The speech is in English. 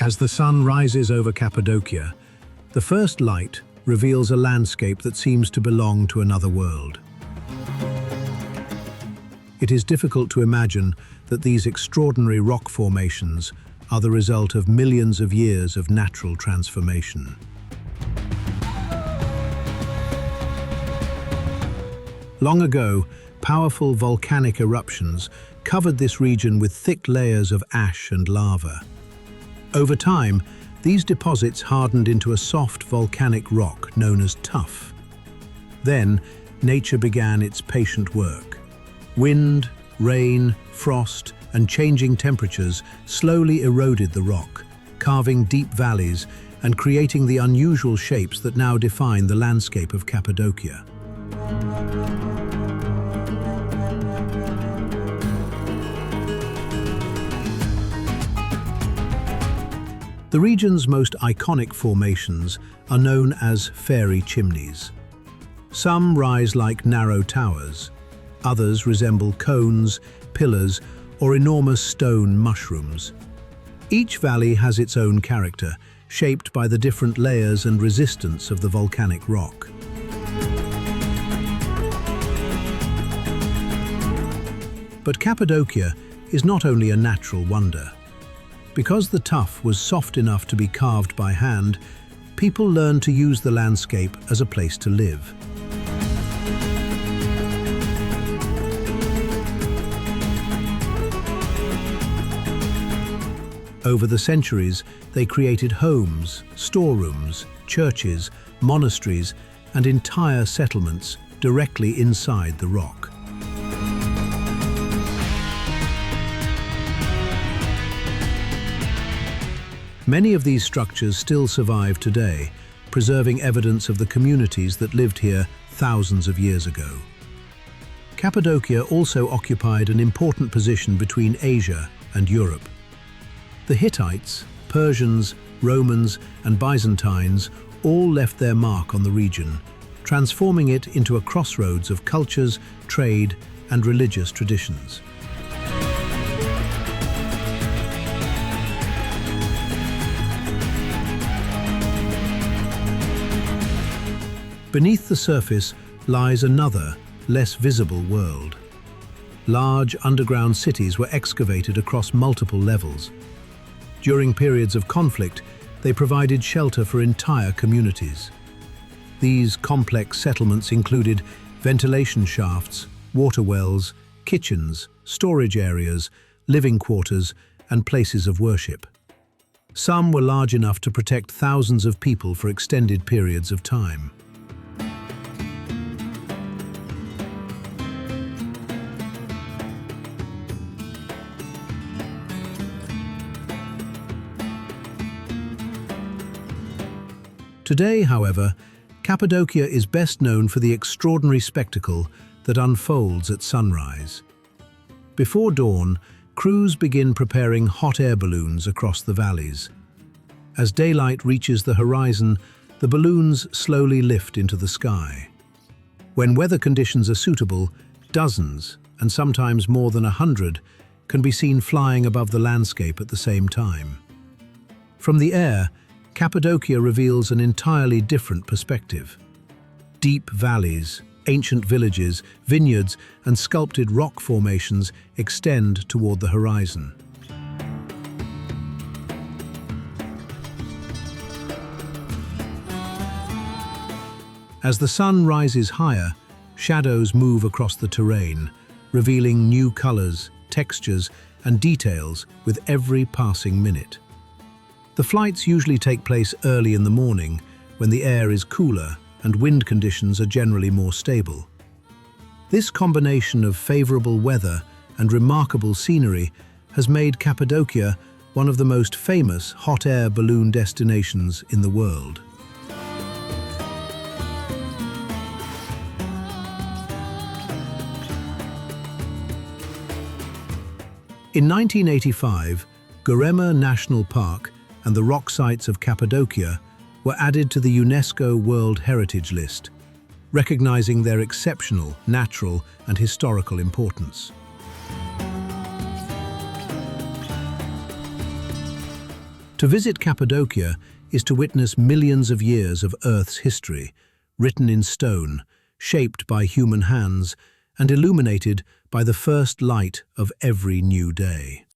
As the sun rises over Cappadocia, the first light reveals a landscape that seems to belong to another world. It is difficult to imagine that these extraordinary rock formations are the result of millions of years of natural transformation. Long ago, powerful volcanic eruptions covered this region with thick layers of ash and lava. Over time, these deposits hardened into a soft volcanic rock known as tuff. Then, nature began its patient work. Wind, rain, frost, and changing temperatures slowly eroded the rock, carving deep valleys and creating the unusual shapes that now define the landscape of Cappadocia. The region's most iconic formations are known as fairy chimneys. Some rise like narrow towers, others resemble cones, pillars, or enormous stone mushrooms. Each valley has its own character, shaped by the different layers and resistance of the volcanic rock. But Cappadocia is not only a natural wonder. Because the tuff was soft enough to be carved by hand, people learned to use the landscape as a place to live. Over the centuries, they created homes, storerooms, churches, monasteries, and entire settlements directly inside the rock. Many of these structures still survive today, preserving evidence of the communities that lived here thousands of years ago. Cappadocia also occupied an important position between Asia and Europe. The Hittites, Persians, Romans, and Byzantines all left their mark on the region, transforming it into a crossroads of cultures, trade, and religious traditions. Beneath the surface lies another, less visible world. Large underground cities were excavated across multiple levels. During periods of conflict, they provided shelter for entire communities. These complex settlements included ventilation shafts, water wells, kitchens, storage areas, living quarters, and places of worship. Some were large enough to protect thousands of people for extended periods of time. Today, however, Cappadocia is best known for the extraordinary spectacle that unfolds at sunrise. Before dawn, crews begin preparing hot air balloons across the valleys. As daylight reaches the horizon, the balloons slowly lift into the sky. When weather conditions are suitable, dozens, and sometimes more than 100, can be seen flying above the landscape at the same time. From the air, Cappadocia reveals an entirely different perspective. Deep valleys, ancient villages, vineyards, and sculpted rock formations extend toward the horizon. As the sun rises higher, shadows move across the terrain, revealing new colors, textures, and details with every passing minute. The flights usually take place early in the morning, when the air is cooler and wind conditions are generally more stable. This combination of favorable weather and remarkable scenery has made Cappadocia one of the most famous hot air balloon destinations in the world. In 1985, Göreme National Park and the Rock Sites of Cappadocia were added to the UNESCO World Heritage List, recognizing their exceptional natural and historical importance. To visit Cappadocia is to witness millions of years of Earth's history, written in stone, shaped by human hands, and illuminated by the first light of every new day.